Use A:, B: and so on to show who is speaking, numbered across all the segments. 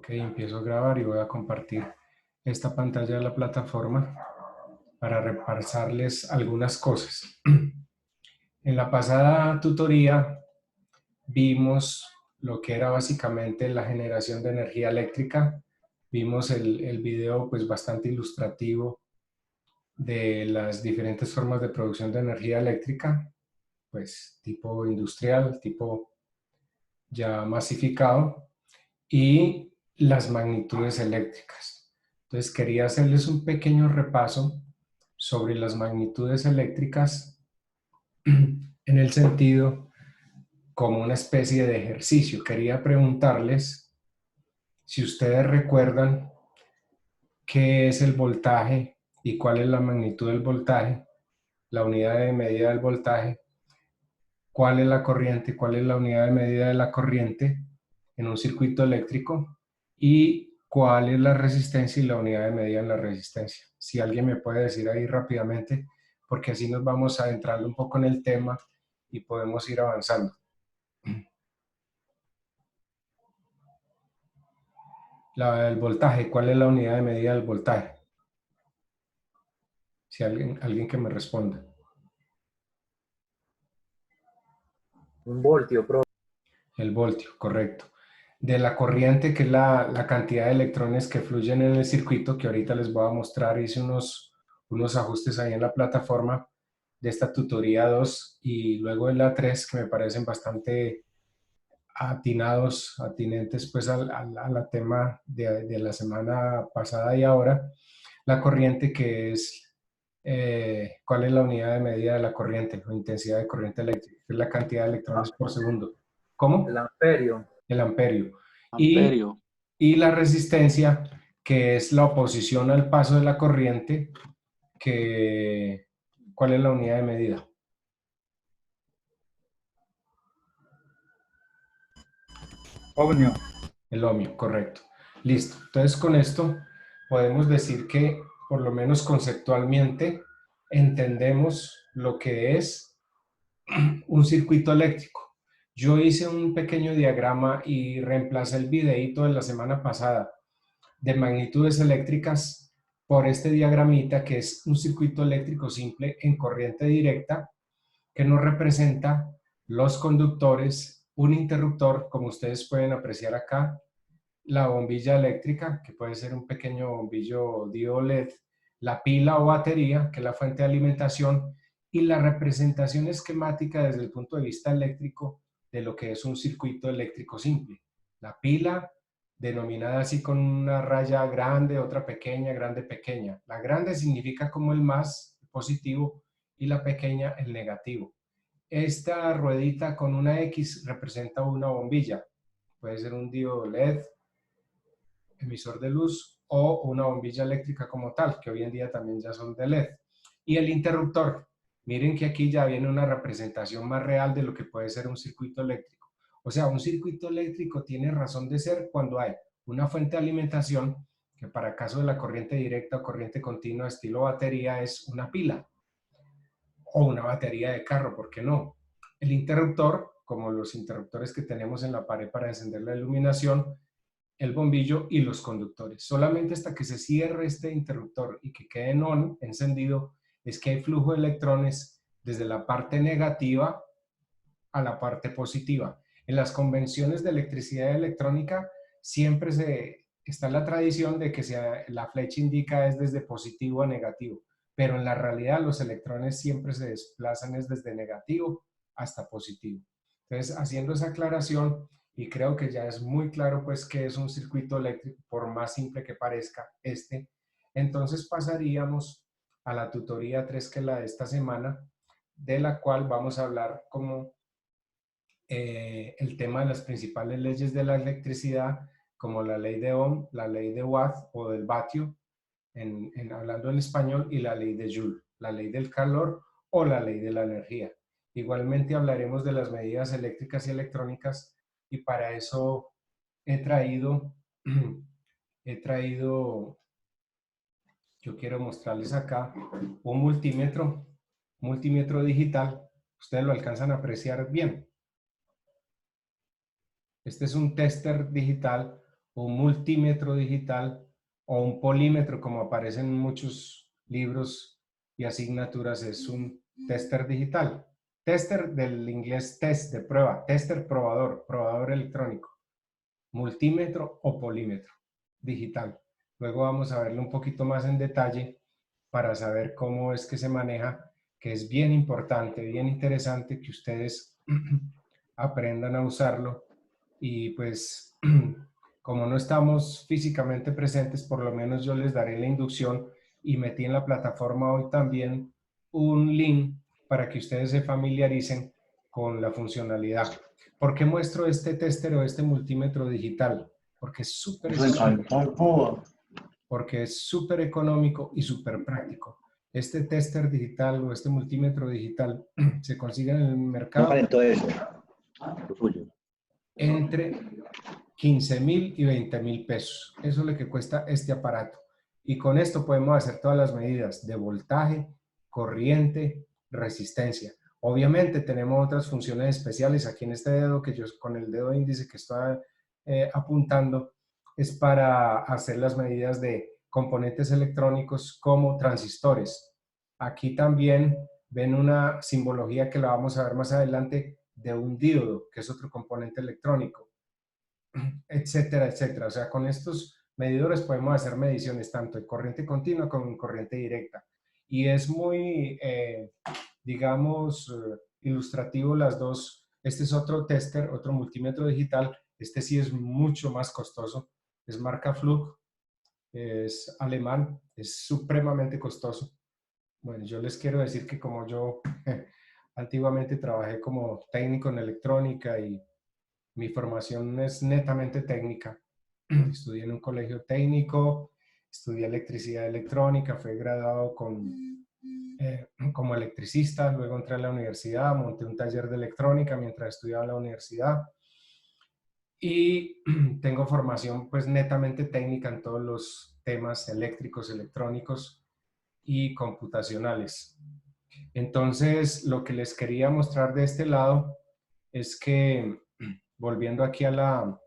A: Ok, empiezo a grabar y voy a compartir esta pantalla de la plataforma para repasarles algunas cosas. En la pasada tutoría vimos lo que era básicamente la generación de energía eléctrica. Vimos el video pues bastante ilustrativo de las diferentes formas de producción de energía eléctrica, pues tipo industrial, tipo ya masificado, y las magnitudes eléctricas. Entonces quería hacerles un pequeño repaso sobre las magnitudes eléctricas en el sentido como una especie de ejercicio. Quería preguntarles si ustedes recuerdan qué es el voltaje y cuál es la magnitud del voltaje, la unidad de medida del voltaje, cuál es la corriente, cuál es la unidad de medida de la corriente en un circuito eléctrico y cuál es la resistencia y la unidad de medida en la resistencia. Si alguien me puede decir ahí rápidamente, porque así nos vamos adentrando un poco en el tema y podemos ir avanzando. El voltaje, ¿cuál es la unidad de medida del voltaje? Si alguien que me responda.
B: Un voltio, profe.
A: El voltio, correcto. De la corriente, que es la cantidad de electrones que fluyen en el circuito, que ahorita les voy a mostrar, hice unos ajustes ahí en la plataforma de esta tutoría 2 y luego de la 3 que me parecen bastante atinentes pues al tema de la semana pasada y ahora. La corriente, que es, ¿cuál es la unidad de medida de la corriente o intensidad de corriente eléctrica? Es la cantidad de electrones por segundo.
B: El
A: ¿Cómo?
B: amperio.
A: El amperio. Y,
C: Amperio.
A: y la resistencia, que es la oposición al paso de la corriente, que, ¿cuál es la unidad de medida?
B: Ohmio.
A: El ohmio, correcto. Listo. Entonces con esto podemos decir que por lo menos conceptualmente entendemos lo que es un circuito eléctrico. Yo hice un pequeño diagrama y reemplacé el videíto de la semana pasada de magnitudes eléctricas por este diagramita, que es un circuito eléctrico simple en corriente directa, que nos representa los conductores, un interruptor, como ustedes pueden apreciar acá, la bombilla eléctrica, que puede ser un pequeño bombillo diodo LED, la pila o batería, que es la fuente de alimentación, y la representación esquemática desde el punto de vista eléctrico de lo que es un circuito eléctrico simple. La pila, denominada así con una raya grande, otra pequeña, grande, pequeña. La grande significa como el más positivo y la pequeña el negativo. Esta ruedita con una X representa una bombilla. Puede ser un diodo LED, emisor de luz, o una bombilla eléctrica como tal, que hoy en día también ya son de LED. Y el interruptor. Miren que aquí ya viene una representación más real de lo que puede ser un circuito eléctrico. O sea, un circuito eléctrico tiene razón de ser cuando hay una fuente de alimentación, que para caso de la corriente directa o corriente continua estilo batería es una pila o una batería de carro, ¿por qué no? El interruptor, como los interruptores que tenemos en la pared para encender la iluminación, el bombillo y los conductores. Solamente hasta que se cierre este interruptor y que quede en on, encendido, es que hay flujo de electrones desde la parte negativa a la parte positiva. En las convenciones de electricidad electrónica siempre está la tradición de que la flecha indica es desde positivo a negativo, pero en la realidad los electrones siempre se desplazan es desde negativo hasta positivo. Entonces, haciendo esa aclaración, y creo que ya es muy claro pues que es un circuito eléctrico, por más simple que parezca entonces pasaríamos a la tutoría 3, que es la de esta semana, de la cual vamos a hablar como el tema de las principales leyes de la electricidad, como la ley de Ohm, la ley de Watt o del vatio, hablando en español, y la ley de Joule, la ley del calor o la ley de la energía. Igualmente hablaremos de las medidas eléctricas y electrónicas, y para eso he traído, yo quiero mostrarles acá un multímetro digital. Ustedes lo alcanzan a apreciar bien. Este es un tester digital un multímetro digital o un polímetro, como aparece en muchos libros y asignaturas, es un tester digital. Tester del inglés test, de prueba, tester probador, probador electrónico, multímetro o polímetro digital. Luego vamos a verlo un poquito más en detalle para saber cómo es que se maneja, que es bien importante, bien interesante que ustedes aprendan a usarlo y pues como no estamos físicamente presentes, por lo menos yo les daré la inducción y metí en la plataforma hoy también un link para que ustedes se familiaricen con la funcionalidad. ¿Por qué muestro este tester o este multímetro digital? Porque es súper económico. Porque es súper económico y súper práctico. Este tester digital o este multímetro digital se consigue en el
B: No
A: mercado
B: calentó eso. Lo suyo.
A: entre 15.000 y 20.000 pesos. Eso es lo que cuesta este aparato. Y con esto podemos hacer todas las medidas de voltaje, corriente, resistencia. Obviamente tenemos otras funciones especiales. Aquí en este dedo, que yo con el dedo índice que estoy apuntando, es para hacer las medidas de componentes electrónicos como transistores. Aquí también ven una simbología que la vamos a ver más adelante de un diodo, que es otro componente electrónico, etcétera, etcétera. O sea, con estos medidores podemos hacer mediciones tanto de corriente continua como en corriente directa. Y es muy, digamos, ilustrativo las dos. Este es otro tester, otro multímetro digital. Este sí es mucho más costoso. Es marca Fluke, es alemán, es supremamente costoso. Bueno, yo les quiero decir que como yo antiguamente trabajé como técnico en electrónica y mi formación es netamente técnica. Estudié en un colegio técnico, estudié electricidad electrónica, fui graduado como electricista, luego entré a la universidad, monté un taller de electrónica mientras estudiaba en la universidad y tengo formación pues netamente técnica en todos los temas eléctricos, electrónicos y computacionales. Entonces, lo que les quería mostrar de este lado es que, volviendo aquí a la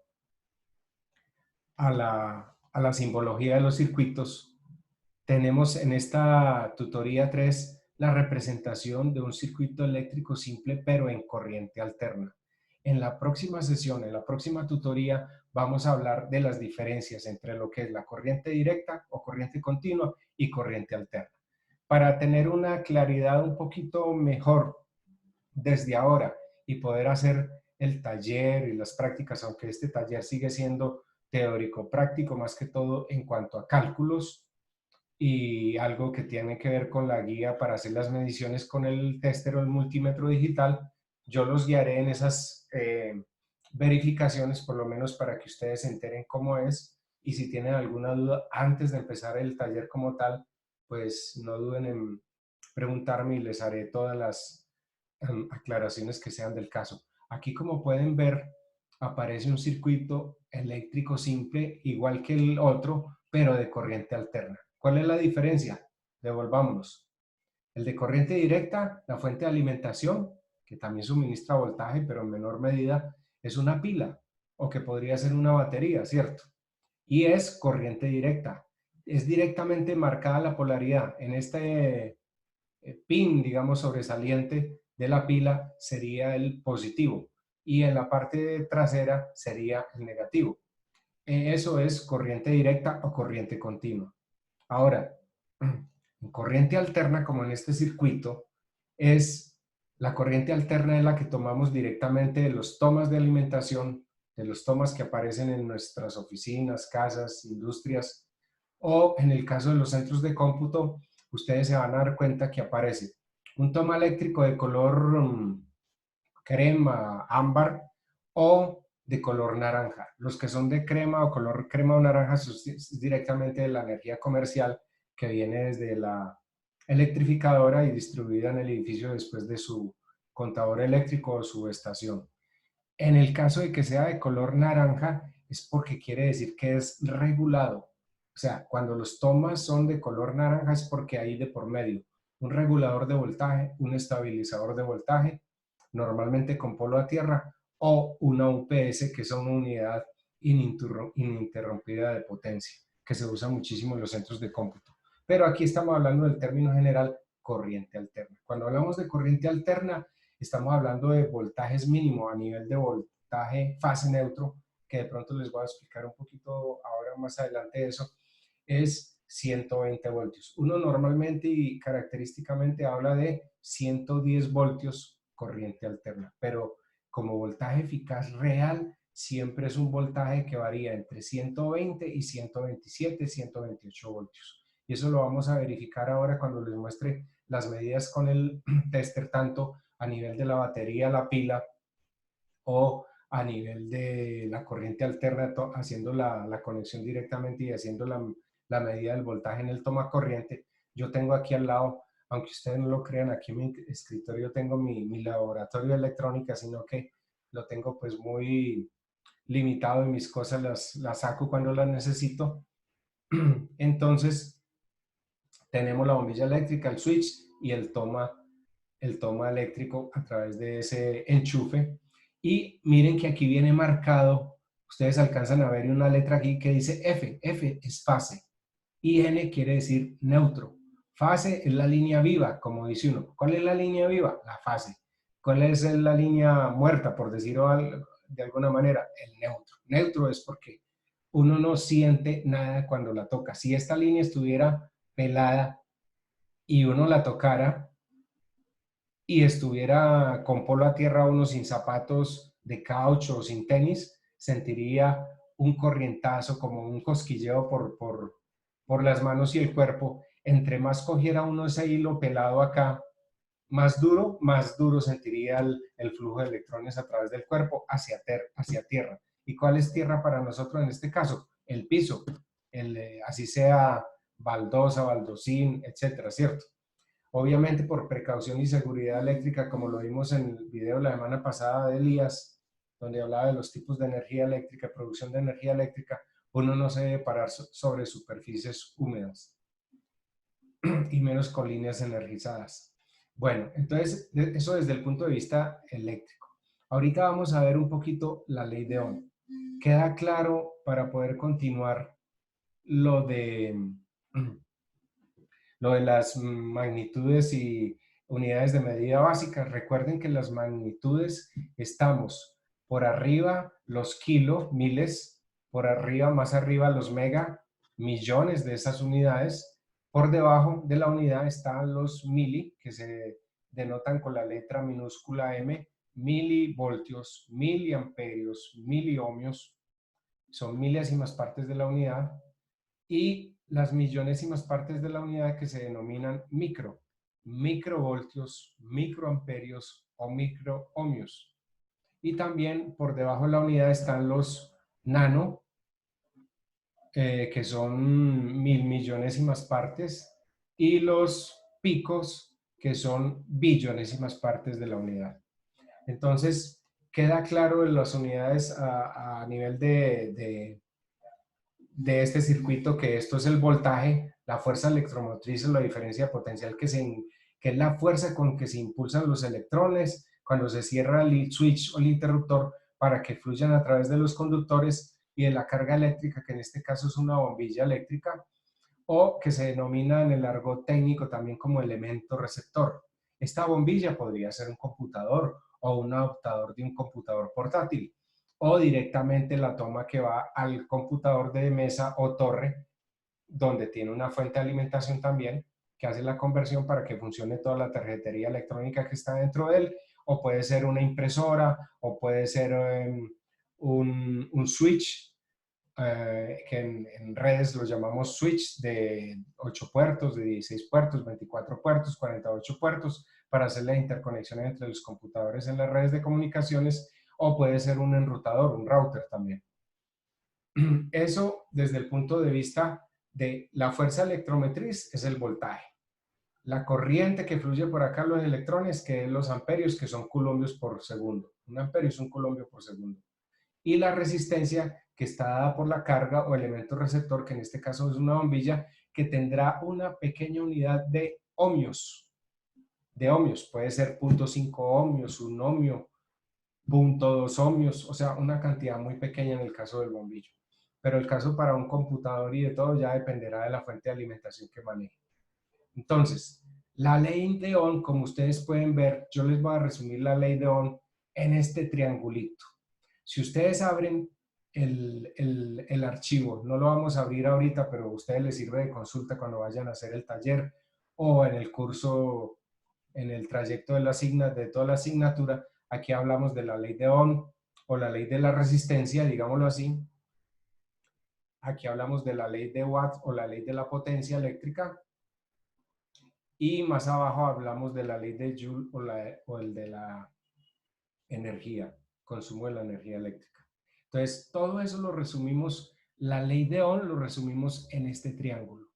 A: simbología de los circuitos, tenemos en esta tutoría 3 la representación de un circuito eléctrico simple, pero en corriente alterna. En la próxima sesión, en la próxima tutoría, vamos a hablar de las diferencias entre lo que es la corriente directa o corriente continua y corriente alterna. Para tener una claridad un poquito mejor desde ahora y poder hacer el taller y las prácticas, aunque este taller sigue siendo teórico práctico más que todo en cuanto a cálculos y algo que tiene que ver con la guía para hacer las mediciones con el tester o el multímetro digital. Yo los guiaré en esas verificaciones, por lo menos para que ustedes se enteren cómo es, y si tienen alguna duda antes de empezar el taller como tal, pues no duden en preguntarme y les haré todas las aclaraciones que sean del caso. Aquí, como pueden ver, aparece un circuito eléctrico simple igual que el otro, pero de corriente alterna. ¿Cuál es la diferencia? Devolvámonos. El de corriente directa, la fuente de alimentación, que también suministra voltaje, pero en menor medida, es una pila o que podría ser una batería, ¿cierto? Y es corriente directa. Es directamente marcada la polaridad. En este pin, digamos, sobresaliente de la pila sería el positivo y en la parte trasera sería el negativo. Eso es corriente directa o corriente continua. Ahora, en corriente alterna, como en este circuito, es la corriente alterna de la que tomamos directamente de los tomas de alimentación, de los tomas que aparecen en nuestras oficinas, casas, industrias, o en el caso de los centros de cómputo, ustedes se van a dar cuenta que aparece un toma eléctrico de color crema, ámbar o de color naranja. Los que son de crema o color crema o naranja es directamente de la energía comercial que viene desde la electrificadora y distribuida en el edificio después de su contador eléctrico o su estación. En el caso de que sea de color naranja, es porque quiere decir que es regulado. O sea, cuando los tomas son de color naranja es porque hay de por medio un regulador de voltaje, un estabilizador de voltaje, normalmente con polo a tierra, o una UPS, que es una unidad ininterrumpida de potencia, que se usa muchísimo en los centros de cómputo. Pero aquí estamos hablando del término general corriente alterna. Cuando hablamos de corriente alterna, estamos hablando de voltajes mínimo a nivel de voltaje fase neutro, que de pronto les voy a explicar un poquito ahora más adelante eso, es 120 voltios. Uno normalmente y característicamente habla de 110 voltios corriente alterna, pero como voltaje eficaz real siempre es un voltaje que varía entre 120 y 127, 128 voltios. Y eso lo vamos a verificar ahora cuando les muestre las medidas con el tester, tanto a nivel de la batería, la pila, o a nivel de la corriente alterna, haciendo la conexión directamente y haciendo la medida del voltaje en el toma corriente. Yo tengo aquí al lado, aunque ustedes no lo crean, aquí en mi escritorio tengo mi laboratorio de electrónica, sino que lo tengo pues muy limitado y mis cosas las saco cuando las necesito. Entonces, tenemos la bombilla eléctrica, el switch y el toma eléctrico a través de ese enchufe. Y miren que aquí viene marcado, ustedes alcanzan a ver una letra aquí que dice F. F es fase. Y N quiere decir neutro. Fase es la línea viva, como dice uno. ¿Cuál es la línea viva? La fase. ¿Cuál es la línea muerta, por decirlo de alguna manera? El neutro. Neutro es porque uno no siente nada cuando la toca. Si esta línea estuviera pelada y uno la tocara y estuviera con polo a tierra, uno sin zapatos de caucho o sin tenis, sentiría un corrientazo, como un cosquilleo por las manos y el cuerpo. Entre más cogiera uno ese hilo pelado acá, más duro sentiría el flujo de electrones a través del cuerpo hacia tierra. ¿Y cuál es tierra para nosotros en este caso? El piso, así sea baldosa, baldosín, etcétera, ¿cierto? Obviamente por precaución y seguridad eléctrica, como lo vimos en el video la semana pasada de Elías, donde hablaba de los tipos de energía eléctrica, producción de energía eléctrica, uno no se debe parar sobre superficies húmedas y menos con líneas energizadas. Bueno, entonces eso desde el punto de vista eléctrico. Ahorita vamos a ver un poquito la ley de Ohm. Queda claro para poder continuar lo de las magnitudes y unidades de medida básicas. Recuerden que las magnitudes estamos por arriba los kilo, miles, por arriba, más arriba los mega, millones de esas unidades. Por debajo de la unidad están los mili, que se denotan con la letra minúscula M, milivoltios, miliamperios, miliohmios, son milésimas partes de la unidad, y las millonésimas partes de la unidad que se denominan microvoltios, microamperios o microohmios. Y también por debajo de la unidad están los nano, que son millonésimas partes, y los picos, que son billonésimas partes de la unidad. Entonces, queda claro en las unidades a nivel de este circuito, que esto es el voltaje, la fuerza electromotriz es la diferencia potencial, que es la fuerza con que se impulsan los electrones cuando se cierra el switch o el interruptor para que fluyan a través de los conductores y de la carga eléctrica, que en este caso es una bombilla eléctrica, o que se denomina en el argot técnico también como elemento receptor. Esta bombilla podría ser un computador o un adaptador de un computador portátil, o directamente la toma que va al computador de mesa o torre, donde tiene una fuente de alimentación también, que hace la conversión para que funcione toda la tarjetería electrónica que está dentro de él, o puede ser una impresora, o puede ser un switch, que en redes lo llamamos switch, de 8 puertos, de 16 puertos, 24 puertos, 48 puertos, para hacer la interconexión entre los computadores en las redes de comunicaciones, o puede ser un enrutador, un router también. Eso desde el punto de vista de la fuerza electromotriz es el voltaje. La corriente que fluye por acá, los electrones, que es los amperios, que son coulombos por segundo. Un amperio es un coulombio por segundo. Y la resistencia, que está dada por la carga o elemento receptor, que en este caso es una bombilla, que tendrá una pequeña unidad de ohmios. Puede ser 0.5 ohmios, un ohmio, 0.2 ohmios, o sea, una cantidad muy pequeña en el caso del bombillo. Pero el caso para un computador y de todo ya dependerá de la fuente de alimentación que maneje. Entonces, la ley de Ohm, como ustedes pueden ver, yo les voy a resumir la ley de Ohm en este triangulito. Si ustedes abren el archivo, no lo vamos a abrir ahorita, pero a ustedes les sirve de consulta cuando vayan a hacer el taller o en el curso, en el trayecto de toda la asignatura, aquí hablamos de la ley de Ohm o la ley de la resistencia, digámoslo así. Aquí hablamos de la ley de Watt o la ley de la potencia eléctrica. Y más abajo hablamos de la ley de Joule o el de la energía, consumo de la energía eléctrica. Entonces, todo eso lo resumimos, la ley de Ohm lo resumimos en este triángulo.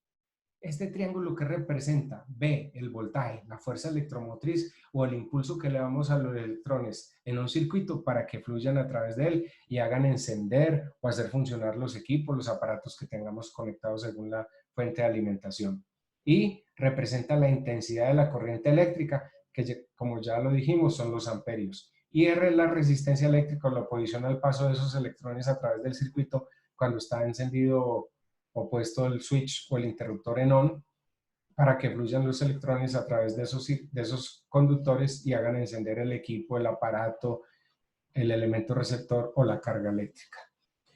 A: Este triángulo que representa B, el voltaje, la fuerza electromotriz o el impulso que le damos a los electrones en un circuito para que fluyan a través de él y hagan encender o hacer funcionar los equipos, los aparatos que tengamos conectados según la fuente de alimentación. Y representa la intensidad de la corriente eléctrica, que como ya lo dijimos son los amperios. Y R es la resistencia eléctrica o la oposición al paso de esos electrones a través del circuito cuando está encendido o puesto el switch o el interruptor en on para que fluyan los electrones a través de esos conductores y hagan encender el equipo, el aparato, el elemento receptor o la carga eléctrica.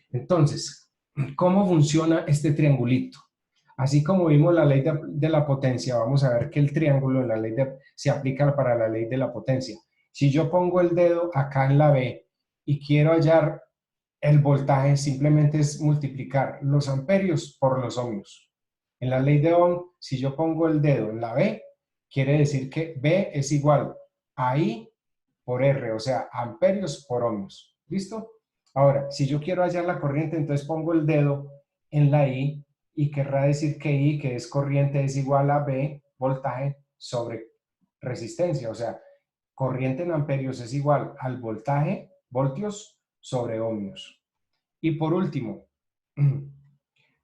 A: Entonces, ¿cómo funciona este triangulito? Así como vimos la ley de la potencia, vamos a ver que el triángulo en la ley se aplica para la ley de la potencia. Si yo pongo el dedo acá en la B y quiero hallar el voltaje, simplemente es multiplicar los amperios por los ohmios. En la ley de Ohm, si yo pongo el dedo en la B, quiere decir que B es igual a I por R, o sea, amperios por ohmios. ¿Listo? Ahora, si yo quiero hallar la corriente, entonces pongo el dedo en la I y querrá decir que I, que es corriente, es igual a B, voltaje, sobre resistencia. O sea, corriente en amperios es igual al voltaje, voltios, sobre ohmios. Y por último,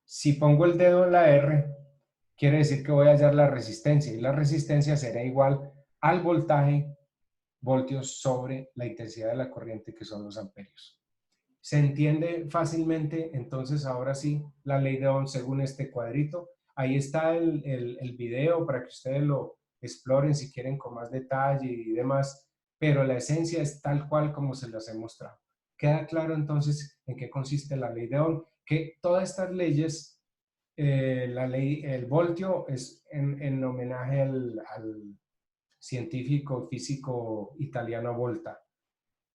A: si pongo el dedo en la R, quiere decir que voy a hallar la resistencia. Y la resistencia será igual al voltaje, voltios, sobre la intensidad de la corriente, que son los amperios. ¿Se entiende fácilmente? Entonces, ahora sí, la ley de Ohm según este cuadrito. Ahí está el video para que ustedes lo exploren si quieren con más detalle y demás, pero la esencia es tal cual como se las he mostrado. Queda claro entonces en qué consiste la ley de Ohm, que todas estas leyes, la ley, el voltio es en homenaje al científico físico italiano Volta,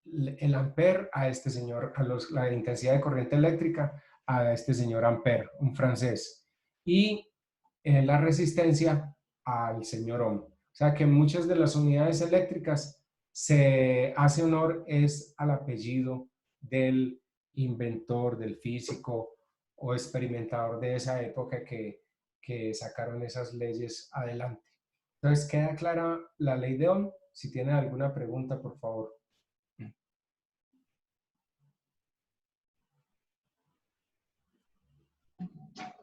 A: el ampere a este señor, la intensidad de corriente eléctrica a este señor Ampere, un francés, y la resistencia al señor Ohm. O sea que muchas de las unidades eléctricas se hace honor es al apellido del inventor, del físico o experimentador de esa época que sacaron esas leyes adelante. Entonces, ¿queda clara la ley de Ohm? Si tienen alguna pregunta, por favor.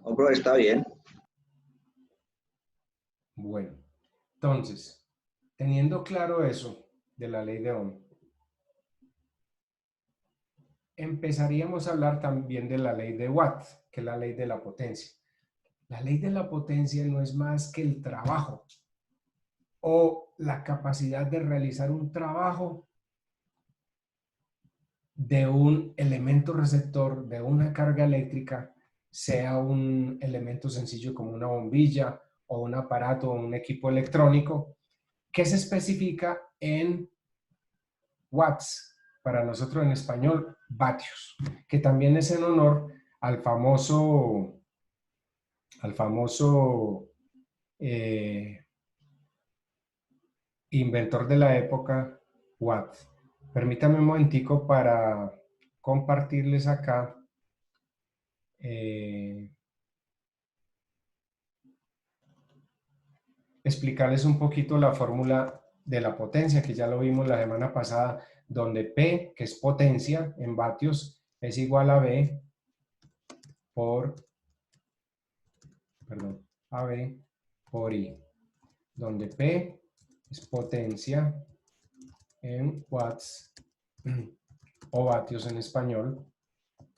B: Oh, bro, está bien.
A: Bueno, entonces, teniendo claro eso de la ley de Ohm, empezaríamos a hablar también de la ley de Watt, que es la ley de la potencia. La ley de la potencia no es más que el trabajo o la capacidad de realizar un trabajo de un elemento receptor, de una carga eléctrica, sea un elemento sencillo como una bombilla o un aparato o un equipo electrónico, que se especifica en watts, para nosotros en español, vatios, que también es en honor al famoso inventor de la época, Watt. Permítame un momentico para compartirles acá explicarles un poquito la fórmula de la potencia, que ya lo vimos la semana pasada, donde P, que es potencia en vatios, es igual a B por, perdón, a B por I, donde P es potencia en watts o vatios en español.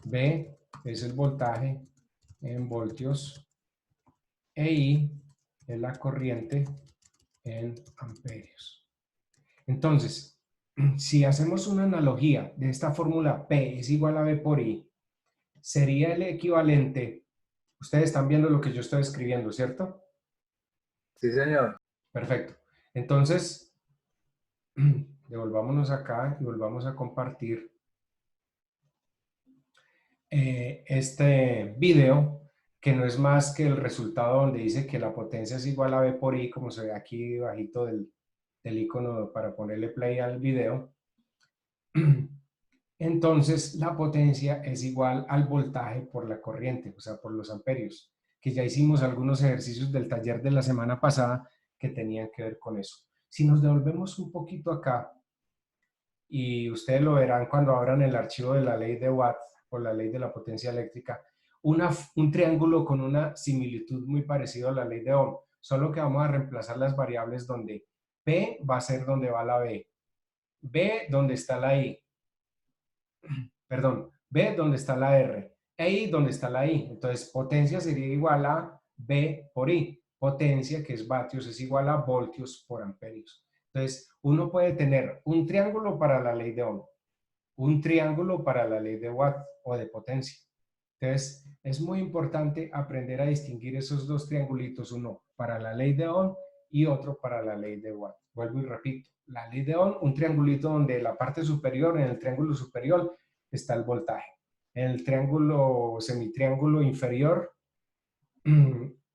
A: V es el voltaje en voltios e I es la corriente en amperios. Entonces, si hacemos una analogía de esta fórmula P es igual a V por I, sería el equivalente, ustedes están viendo lo que yo estoy escribiendo, ¿cierto?
C: Sí, señor.
A: Perfecto. Entonces, devolvámonos acá y volvamos a compartir este video, que no es más que el resultado donde dice que la potencia es igual a V por I, como se ve aquí bajito del icono para ponerle play al video. Entonces, la potencia es igual al voltaje por la corriente, o sea, por los amperios, que ya hicimos algunos ejercicios del taller de la semana pasada que tenían que ver con eso. Si nos devolvemos un poquito acá, y ustedes lo verán cuando abran el archivo de la ley de Watt o la ley de la potencia eléctrica, un triángulo con una similitud muy parecida a la ley de Ohm, solo que vamos a reemplazar las variables donde P va a ser donde va la B donde está la I, perdón, B donde está la R, e I donde está la I. Entonces, potencia sería igual a B por I. Potencia, que es vatios, es igual a voltios por amperios. Entonces, uno puede tener un triángulo para la ley de Ohm, un triángulo para la ley de Watt o de potencia. Entonces, es muy importante aprender a distinguir esos dos triangulitos, uno para la ley de Ohm y otro para la ley de Watt. Vuelvo y repito, la ley de Ohm, un triangulito donde la parte superior, en el triángulo superior, está el voltaje. En el triángulo, semitriángulo inferior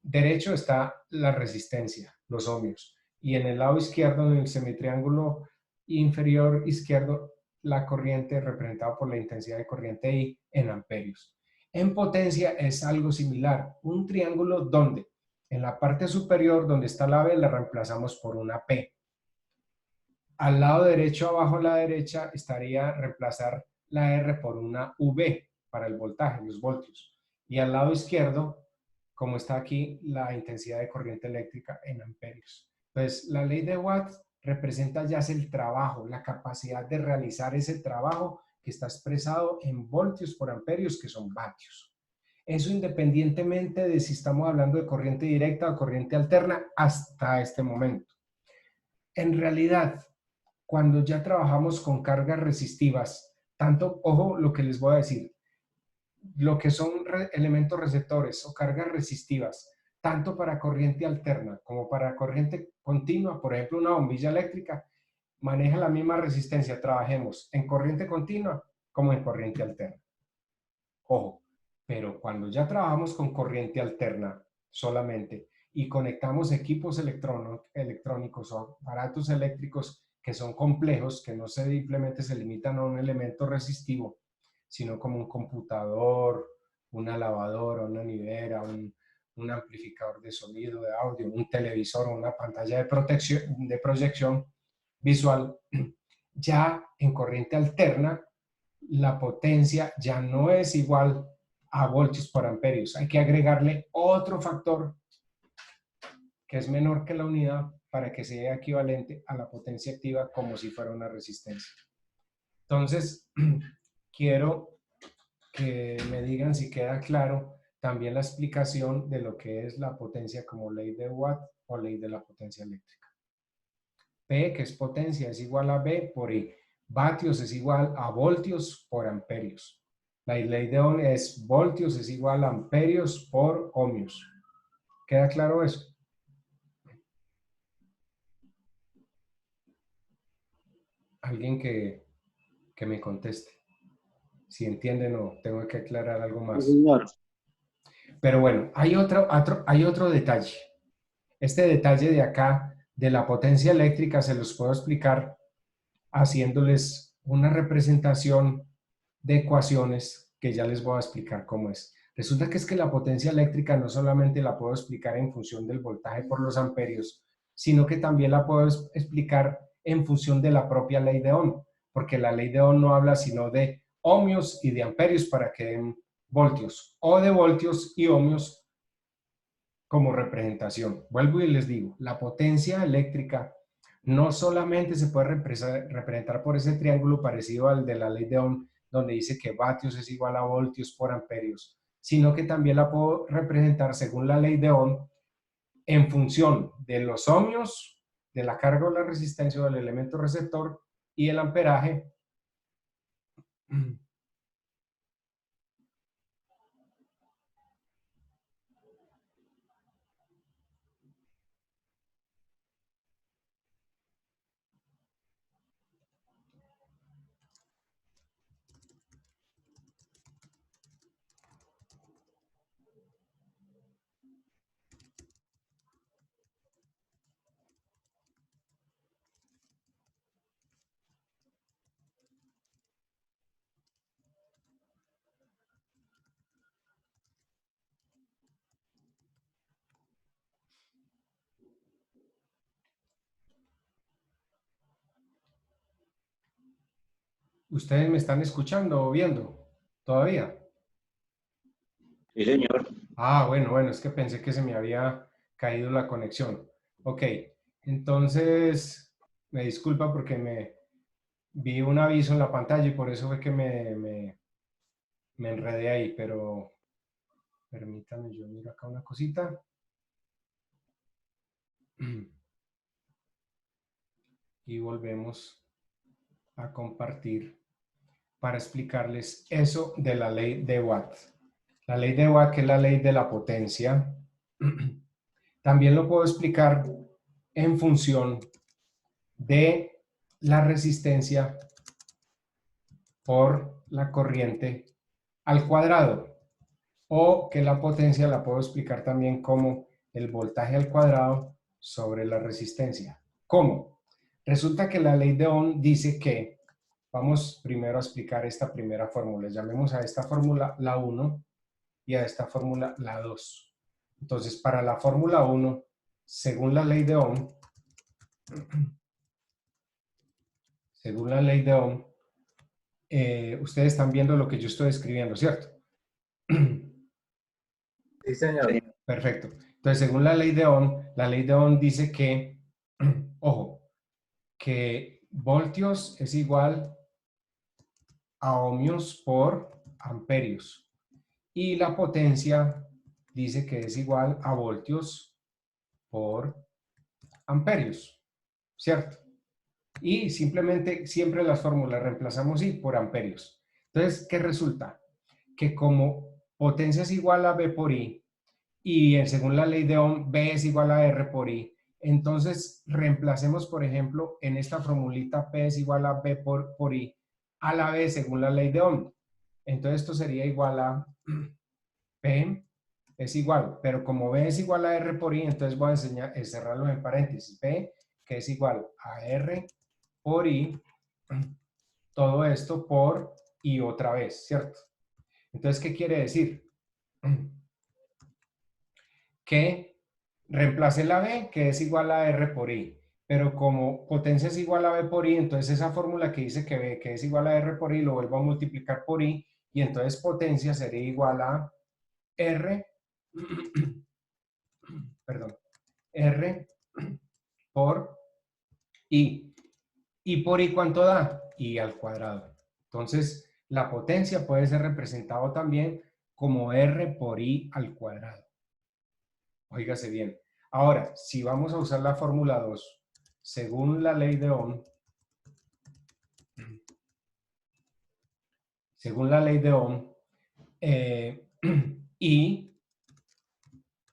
A: derecho está la resistencia, los ohmios. Y en el lado izquierdo, en el semitriángulo inferior izquierdo, la corriente representada por la intensidad de corriente I en amperios. En potencia es algo similar, un triángulo donde en la parte superior, donde está la B, la reemplazamos por una P. Al lado derecho, abajo a la derecha, estaría reemplazar la R por una V para el voltaje, los voltios. Y al lado izquierdo, como está aquí, la intensidad de corriente eléctrica en amperios. Entonces, la ley de Watt representa ya el trabajo, la capacidad de realizar ese trabajo que está expresado en voltios por amperios, que son vatios. Eso independientemente de si estamos hablando de corriente directa o corriente alterna hasta este momento. En realidad, cuando ya trabajamos con cargas resistivas, tanto, ojo lo que les voy a decir, lo que son elementos receptores o cargas resistivas, tanto para corriente alterna como para corriente continua, por ejemplo, una bombilla eléctrica, maneja la misma resistencia, trabajemos en corriente continua como en corriente alterna. Ojo, pero cuando ya trabajamos con corriente alterna solamente y conectamos equipos electrónicos o aparatos eléctricos que son complejos, que no simplemente se limitan a un elemento resistivo, sino como un computador, una lavadora, una nevera, un amplificador de sonido, de audio, un televisor, una pantalla de proyección visual, ya en corriente alterna, la potencia ya no es igual a voltios por amperios. Hay que agregarle otro factor que es menor que la unidad para que sea equivalente a la potencia activa como si fuera una resistencia. Entonces, quiero que me digan si queda claro también la explicación de lo que es la potencia como ley de Watt o ley de la potencia eléctrica. P, que es potencia, es igual a V por I. Vatios es igual a voltios por amperios. La ley de Ohm es voltios es igual a amperios por ohmios. ¿Queda claro eso? Alguien que me conteste. Si entienden o tengo que aclarar algo más.
B: Sí, señor.
A: Pero bueno, hay otro detalle. Este detalle de acá, de la potencia eléctrica, se los puedo explicar haciéndoles una representación de ecuaciones que ya les voy a explicar cómo es. Resulta que es que la potencia eléctrica no solamente la puedo explicar en función del voltaje por los amperios, sino que también la puedo explicar en función de la propia ley de Ohm, porque la ley de Ohm no habla sino de ohmios y de amperios para que den voltios, o de voltios y ohmios como representación. Vuelvo y les digo, la potencia eléctrica no solamente se puede representar por ese triángulo parecido al de la ley de Ohm, donde dice que vatios es igual a voltios por amperios, sino que también la puedo representar según la ley de Ohm en función de los ohmios, de la carga o la resistencia del elemento receptor y el amperaje. ¿Ustedes me están escuchando o viendo todavía?
B: Sí, señor.
A: Ah, bueno, es que pensé que se me había caído la conexión. Ok, entonces me disculpa porque me vi un aviso en la pantalla y por eso fue que me enredé ahí, pero permítame, yo miro acá una cosita. Y volvemos a compartir para explicarles eso de la ley de Watt. La ley de Watt, que es la ley de la potencia, también lo puedo explicar en función de la resistencia por la corriente al cuadrado, o que la potencia la puedo explicar también como el voltaje al cuadrado sobre la resistencia. ¿Cómo? Resulta que la ley de Ohm dice que, vamos primero a explicar esta primera fórmula, llamemos a esta fórmula la 1 y a esta fórmula la 2. Entonces, para la fórmula 1, según la ley de Ohm, según la ley de Ohm, ustedes están viendo lo que yo estoy escribiendo, ¿cierto?
C: Sí, señor.
B: Señor.
A: Perfecto. Entonces, según la ley de Ohm dice que, ojo, que voltios es igual a ohmios por amperios. Y la potencia dice que es igual a voltios por amperios, ¿cierto? Y simplemente siempre las fórmulas reemplazamos I por amperios. Entonces, ¿qué resulta? Que como potencia es igual a V por I, y según la ley de Ohm, B es igual a R por I. Entonces, reemplacemos, por ejemplo, en esta formulita P es igual a B por I, a la vez según la ley de Ohm. Entonces, esto sería igual a P es igual, pero como B es igual a R por I, entonces voy a cerrarlo en paréntesis. P, que es igual a R por I, todo esto por I otra vez, ¿cierto? Entonces, ¿qué quiere decir? Que reemplace la B, que es igual a R por I. Pero como potencia es igual a B por I, entonces esa fórmula que dice que B, que es igual a R por I, lo vuelvo a multiplicar por I, y entonces potencia sería igual a R, perdón, R por I. ¿Y por I cuánto da? I al cuadrado. Entonces, la potencia puede ser representado también como R por I al cuadrado. Óigase bien. Ahora, si vamos a usar la fórmula 2, según la ley de Ohm, según la ley de Ohm, eh,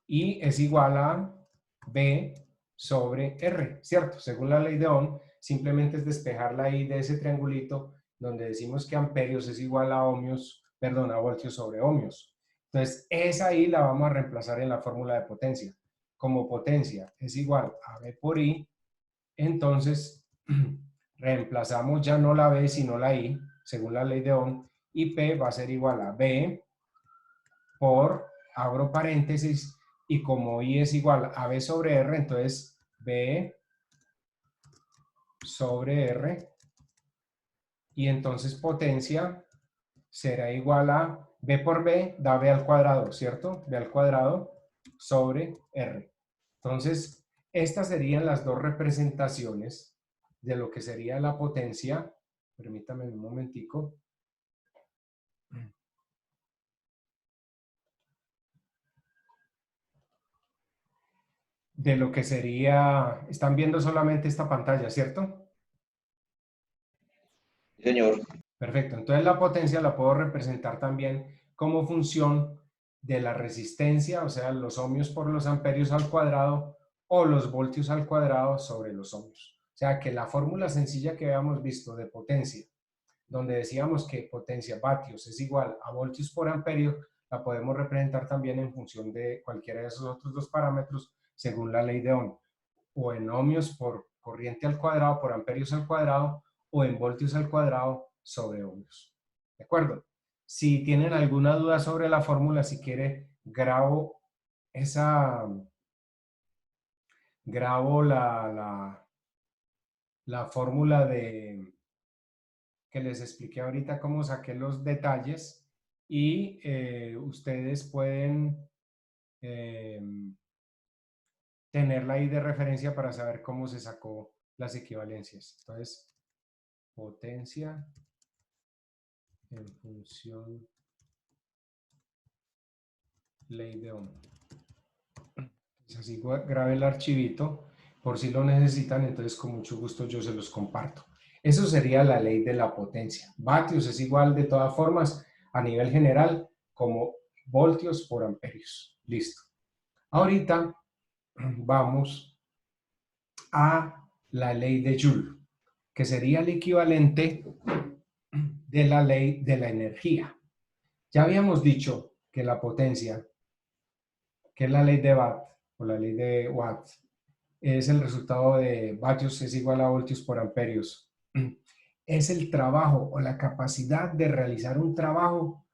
A: I es igual a B sobre R, ¿cierto? Según la ley de Ohm, simplemente es despejar la I de ese triangulito donde decimos que amperios es igual a ohmios, perdón, a voltios sobre ohmios. Entonces, esa I la vamos a reemplazar en la fórmula de potencia. Como potencia es igual a B por I, entonces reemplazamos ya no la B, sino la I, según la ley de Ohm, y P va a ser igual a B por, abro paréntesis, y como I es igual a B sobre R, entonces B sobre R, y entonces potencia será igual a B por B, da B al cuadrado, ¿cierto? B al cuadrado sobre R. Entonces, Estas serían las dos representaciones de lo que sería la potencia. Permítame un momentico. De lo que sería, están viendo solamente esta pantalla, ¿cierto?
B: Sí, señor.
A: Perfecto, entonces la potencia la puedo representar también como función de la resistencia, o sea, los ohmios por los amperios al cuadrado o los voltios al cuadrado sobre los ohmios. O sea, que la fórmula sencilla que habíamos visto de potencia, donde decíamos que potencia vatios es igual a voltios por amperio, la podemos representar también en función de cualquiera de esos otros dos parámetros según la ley de Ohm, o en ohmios por corriente al cuadrado, por amperios al cuadrado, o en voltios al cuadrado sobre ohmios. ¿De acuerdo? Si tienen alguna duda sobre la fórmula, si quiere, grabo la fórmula que les expliqué ahorita, cómo saqué los detalles, y ustedes pueden tenerla ahí de referencia para saber cómo se sacó las equivalencias. Entonces, potencia en función ley de Ohm. Entonces, así grabé el archivito, por si lo necesitan, entonces con mucho gusto yo se los comparto. Eso sería la ley de la potencia. Vatios es igual de todas formas a nivel general como voltios por amperios. Listo. Ahorita vamos a la ley de Joule, que sería el equivalente de la ley de la energía. Ya habíamos dicho que la potencia, que es la ley de Watt o la ley de Watt, es el resultado de vatios es igual a voltios por amperios. Es el trabajo o la capacidad de realizar un trabajo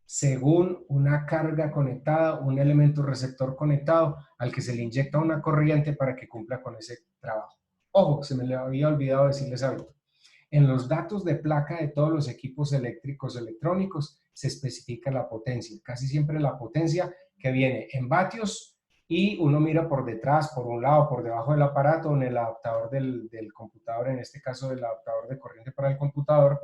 A: según una carga conectada, un elemento receptor conectado al que se le inyecta una corriente para que cumpla con ese trabajo. Ojo, se me le había olvidado decirles algo. En los datos de placa de todos los equipos eléctricos electrónicos se especifica la potencia. Casi siempre la potencia que viene en vatios y uno mira por detrás, por un lado, por debajo del aparato, en el adaptador del computador, en este caso el adaptador de corriente para el computador,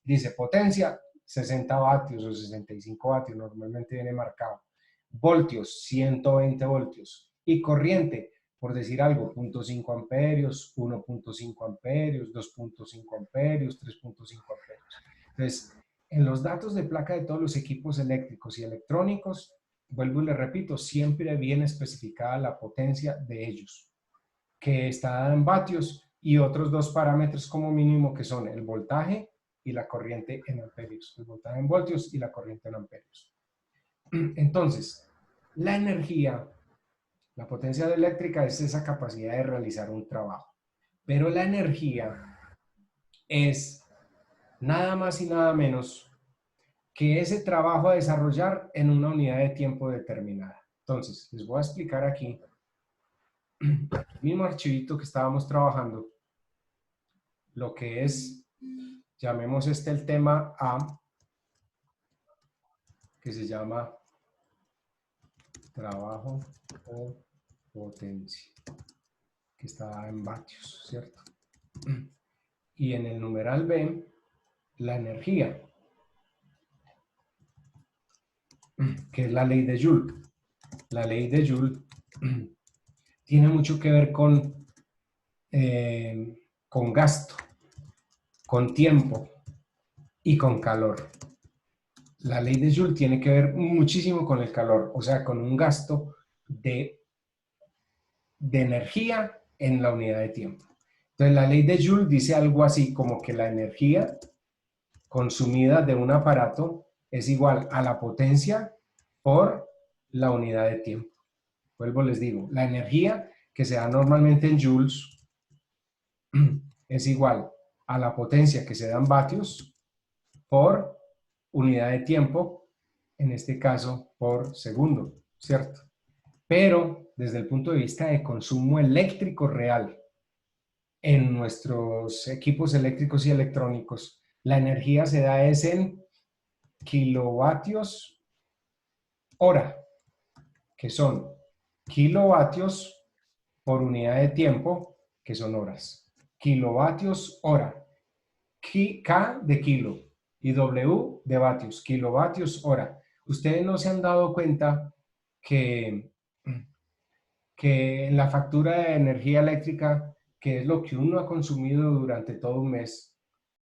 A: dice potencia 60 vatios o 65 vatios, normalmente viene marcado. Voltios, 120 voltios. Y corriente, por decir algo, 0.5 amperios, 1.5 amperios, 2.5 amperios, 3.5 amperios. Entonces, en los datos de placa de todos los equipos eléctricos y electrónicos, vuelvo y le repito, siempre viene especificada la potencia de ellos, que está dada en vatios, y otros dos parámetros como mínimo que son el voltaje y la corriente en amperios. El voltaje en voltios y la corriente en amperios. Entonces, la energía, la potencia eléctrica es esa capacidad de realizar un trabajo. Pero la energía es nada más y nada menos que ese trabajo a desarrollar en una unidad de tiempo determinada. Entonces, les voy a explicar aquí, el mismo archivito que estábamos trabajando, lo que es, llamemos el tema A, que se llama trabajo o potencia, que está en vatios, ¿cierto? Y en el numeral B, la energía, que es la ley de Joule. La ley de Joule tiene mucho que ver con gasto, con tiempo y con calor. La ley de Joule tiene que ver muchísimo con el calor, o sea, con un gasto de energía en la unidad de tiempo. Entonces, la ley de Joule dice algo así como que la energía consumida de un aparato es igual a la potencia por la unidad de tiempo. Vuelvo, les digo, la energía que se da normalmente en joules es igual a la potencia que se da en vatios por unidad de tiempo, en este caso por segundo, ¿cierto? Pero desde el punto de vista de consumo eléctrico real, en nuestros equipos eléctricos y electrónicos, la energía se da es en kilovatios hora, que son kilovatios por unidad de tiempo, que son horas. Kilovatios hora. K de kilo y W de vatios. Kilovatios hora. Ustedes no se han dado cuenta que, que en la factura de energía eléctrica, que es lo que uno ha consumido durante todo un mes,